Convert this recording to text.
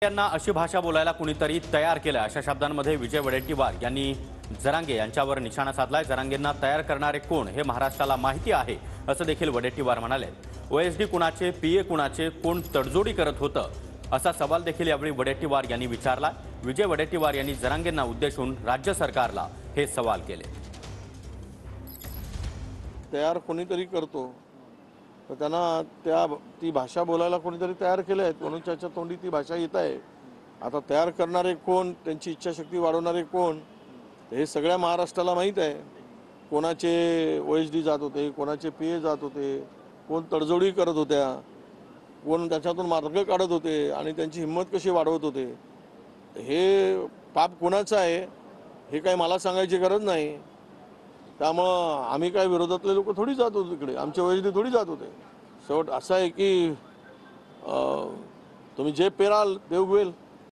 यांना अशी भाषा बोलायला कुणीतरी तयार केलं अशा शब्दांमध्ये विजय वडेट्टीवार यांनी जरांगे यांच्यावर निशाणा साधलाय। जरांगेंना तयार करणारे कोण हे महाराष्ट्राला माहिती आहे असं देखील वडेट्टीवार म्हणाले। ओएसडी कुणाचे, पीए कुणाचे, कोण तडजोडी करत होतं असा सवाल देखील यावेळी वडेट्टीवार यांनी विचारला। विजय वडेट्टीवार यांनी जरांगेंना उद्देशून राज्य सरकारला हे सवाल केले। तयार कोणीतरी करतो तर त्यांना ती भाषा बोलायला कोणीतरी तयार केले आहेत म्हणून त्याच्या तोंडी ती भाषा येत आहे। आता तयार करणारे कोण, त्यांची इच्छाशक्ती वाढवणारे कोण हे सगळ्या महाराष्ट्राला माहीत आहे। कोणाचे ओएसडी जात होते, कोणाचे पीए जात होते, कोण तडजोडी करत होत्या, कोण त्याच्यातून मार्ग काढत होते आणि त्यांची हिंमत कशी वाढवत होते। हे पाप कोणाचं आहे हे काही मला सांगायची गरज नाही। त्यामुळं आम्ही काय विरोधातले लोक थोडी जात होतो तिकडे, आमचे ओएसडी थोडी जात होते। शेवट असं आहे की तुम्ही जे पेराल देव उगवेल।